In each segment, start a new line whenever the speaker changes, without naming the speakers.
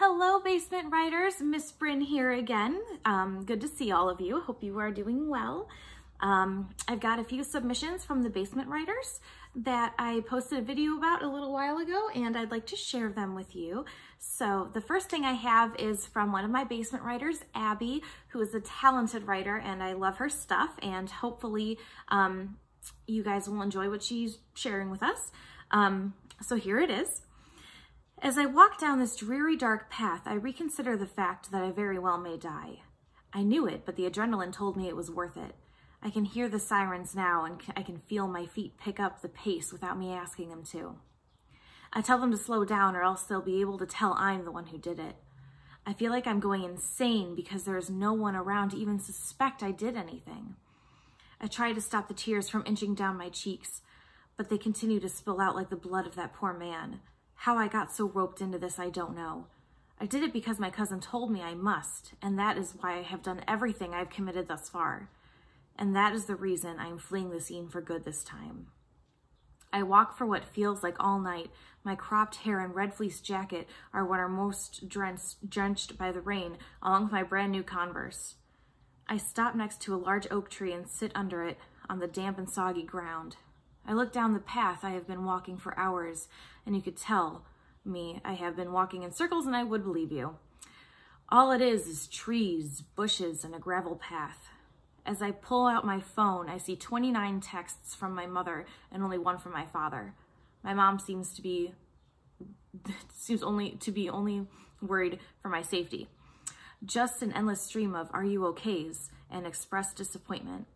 Hello, basement writers. Miss Bryn here again. Good to see all of you. Hope you are doing well. I've got a few submissions from the basement writers that I posted a video about a little while ago, and I'd like to share them with you. So the first thing I have is from one of my basement writers, Abby, who is a talented writer, and I love her stuff, and hopefully you guys will enjoy what she's sharing with us. So here it is. As I walk down this dreary, dark path, I reconsider the fact that I very well may die. I knew it, but the adrenaline told me it was worth it. I can hear the sirens now, and I can feel my feet pick up the pace without me asking them to. I tell them to slow down, or else they'll be able to tell I'm the one who did it. I feel like I'm going insane because there is no one around to even suspect I did anything. I try to stop the tears from inching down my cheeks, but they continue to spill out like the blood of that poor man. How I got so roped into this, I don't know. I did it because my cousin told me I must, and that is why I have done everything I've committed thus far. And that is the reason I am fleeing the scene for good this time. I walk for what feels like all night. My cropped hair and red fleece jacket are what are most drenched by the rain, along with my brand new Converse. I stop next to a large oak tree and sit under it on the damp and soggy ground. I look down the path I have been walking for hours, and you could tell me I have been walking in circles, and I would believe you. All it is trees, bushes, and a gravel path. As I pull out my phone, I see 29 texts from my mother and only one from my father. My mom seems only worried for my safety. Just an endless stream of "are you okays" and expressed disappointment.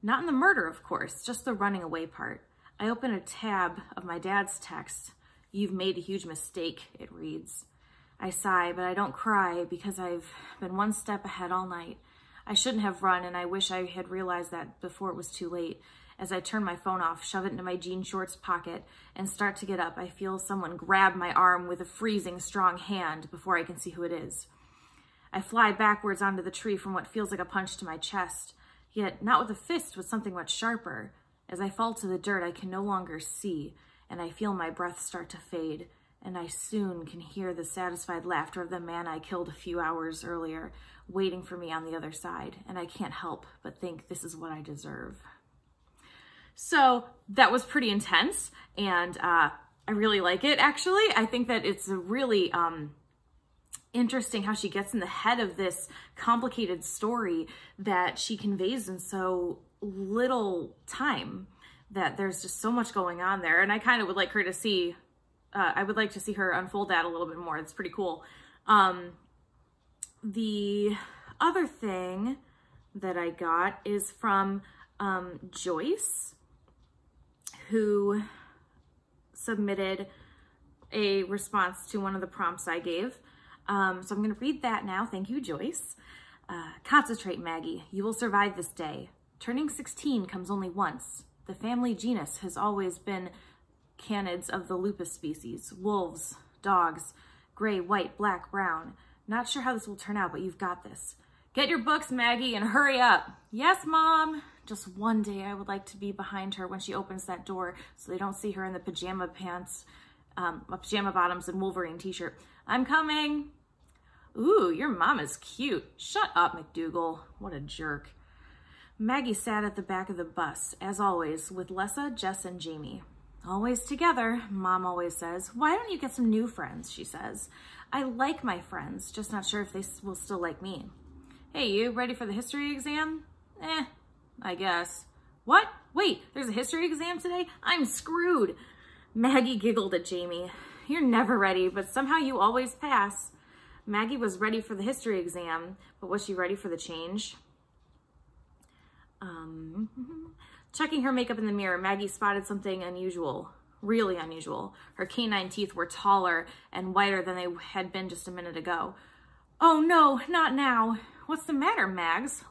Not in the murder, of course, just the running away part. I open a tab of my dad's text. "You've made a huge mistake," it reads. I sigh, but I don't cry because I've been one step ahead all night. I shouldn't have run, and I wish I had realized that before it was too late. As I turn my phone off, shove it into my jean shorts pocket, and start to get up, I feel someone grab my arm with a freezing, strong hand before I can see who it is. I fly backwards onto the tree from what feels like a punch to my chest, yet not with a fist, with something much sharper. As I fall to the dirt, I can no longer see, and I feel my breath start to fade, and I soon can hear the satisfied laughter of the man I killed a few hours earlier, waiting for me on the other side, and I can't help but think this is what I deserve. So that was pretty intense, and I really like it, actually. I think that it's a really interesting how she gets in the head of this complicated story that she conveys in so little time, that there's just so much going on there. And I kind of would like her to see, I would like to see her unfold that a little bit more. It's pretty cool. The other thing that I got is from Joyce, who submitted a response to one of the prompts I gave. So I'm going to read that now. Thank you, Joyce. Concentrate, Maggie. You will survive this day. Turning 16 comes only once. The family genus has always been canids of the lupus species. Wolves, dogs, gray, white, black, brown. Not sure how this will turn out, but you've got this. Get your books, Maggie, and hurry up. Yes, Mom. Just one day I would like to be behind her when she opens that door so they don't see her in the pajama pants, pajama bottoms and Wolverine t-shirt. I'm coming. Ooh, your mom is cute. Shut up, McDougal. What a jerk. Maggie sat at the back of the bus, as always, with Lessa, Jess, and Jamie. Always together, Mom always says. Why don't you get some new friends, she says. I like my friends, just not sure if they will still like me. Hey, you ready for the history exam? I guess. What? Wait, there's a history exam today? I'm screwed. Maggie giggled at Jamie. You're never ready, but somehow you always pass. Maggie was ready for the history exam, but was she ready for the change? Checking her makeup in the mirror, Maggie spotted something unusual, really unusual. Her canine teeth were taller and whiter than they had been just a minute ago. Oh no, not now. What's the matter, Mags?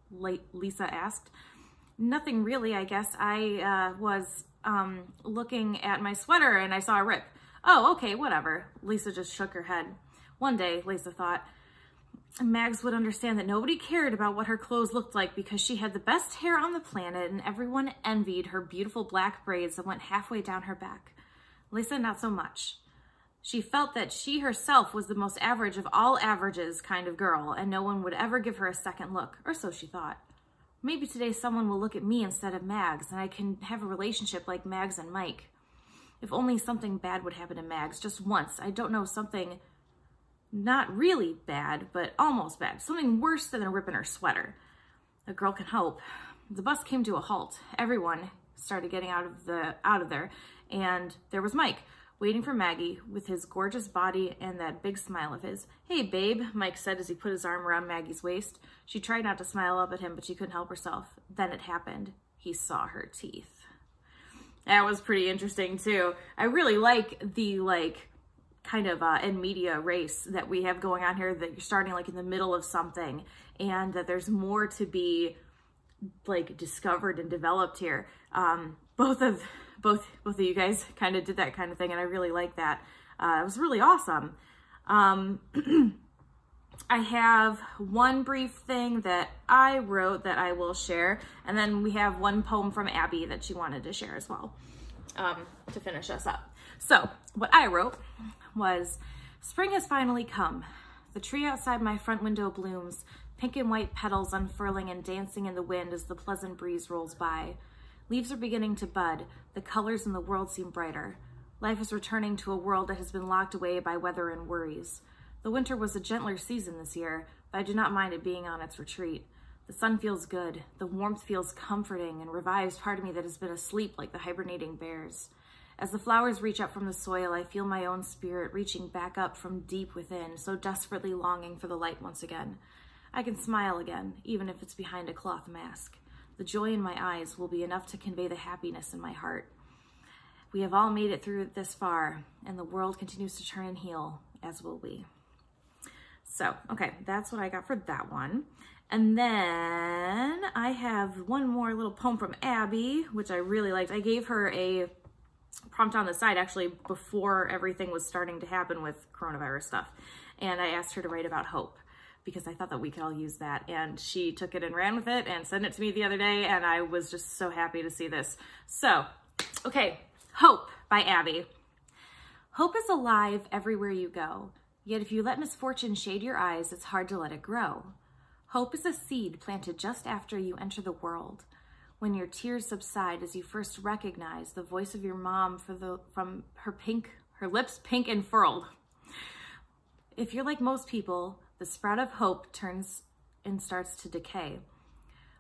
Lisa asked. Nothing really, I guess. I was looking at my sweater and I saw a rip. Oh, okay, whatever. Lisa just shook her head. One day, Lisa thought, Mags would understand that nobody cared about what her clothes looked like because she had the best hair on the planet and everyone envied her beautiful black braids that went halfway down her back. Lisa, not so much. She felt that she herself was the most average of all averages kind of girl, and no one would ever give her a second look, or so she thought. Maybe today someone will look at me instead of Mags, and I can have a relationship like Mags and Mike. If only something bad would happen to Mags, just once. I don't know, something not really bad, but almost bad. Something worse than a rip in her sweater. A girl can hope. The bus came to a halt. Everyone started getting out of there, and there was Mike, waiting for Maggie with his gorgeous body and that big smile of his. "Hey, babe," Mike said as he put his arm around Maggie's waist. She tried not to smile up at him, but she couldn't help herself. Then it happened. He saw her teeth. That was pretty interesting too. I really like the kind of in media race that we have going on here, that you're starting in the middle of something and that there's more to be discovered and developed here. Both of you guys kind of did that kind of thing, and I really like that. It was really awesome. I have one brief thing that I wrote that I will share, and then we have one poem from Abby that she wanted to share as well, to finish us up. So what I wrote was, "Spring has finally come. The tree outside my front window blooms, pink and white petals unfurling and dancing in the wind as the pleasant breeze rolls by. Leaves are beginning to bud. The colors in the world seem brighter. Life is returning to a world that has been locked away by weather and worries. The winter was a gentler season this year, but I do not mind it being on its retreat. The sun feels good. The warmth feels comforting and revives part of me that has been asleep like the hibernating bears. As the flowers reach up from the soil, I feel my own spirit reaching back up from deep within, so desperately longing for the light once again. I can smile again, even if it's behind a cloth mask. The joy in my eyes will be enough to convey the happiness in my heart. We have all made it through this far, and the world continues to turn and heal, as will we." So, okay, that's what I got for that one. And then I have one more little poem from Abby, which I really liked. I gave her a prompt on the side, actually, before everything was starting to happen with coronavirus stuff. And I asked her to write about hope, because I thought that we could all use that. And she took it and ran with it and sent it to me the other day, and I was just so happy to see this. So, okay, Hope by Abby. "Hope is alive everywhere you go, yet if you let misfortune shade your eyes, it's hard to let it grow. Hope is a seed planted just after you enter the world, when your tears subside as you first recognize the voice of your mom from her lips pink and furled. If you're like most people, the sprout of hope turns and starts to decay.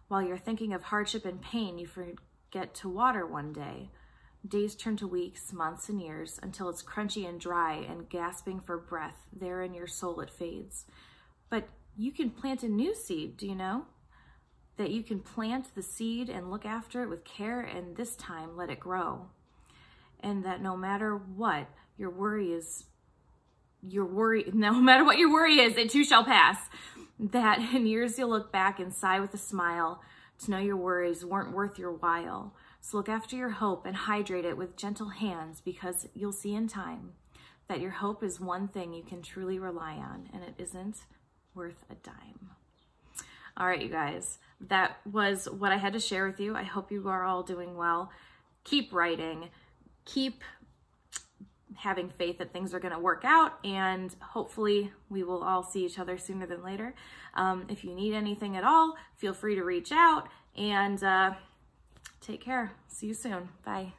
While you're thinking of hardship and pain, you forget to water one day. Days turn to weeks, months, and years until it's crunchy and dry and gasping for breath. There in your soul it fades. But you can plant a new seed, do you know? That you can plant the seed and look after it with care, and this time let it grow. And that no matter what your worry is, it too shall pass. That in years you'll look back and sigh with a smile to know your worries weren't worth your while. So look after your hope and hydrate it with gentle hands, because you'll see in time that your hope is one thing you can truly rely on, and it isn't worth a dime." All right, you guys, that was what I had to share with you. I hope you are all doing well. Keep writing, keep having faith that things are going to work out, and hopefully we will all see each other sooner than later. If you need anything at all, feel free to reach out, and take care. See you soon. Bye.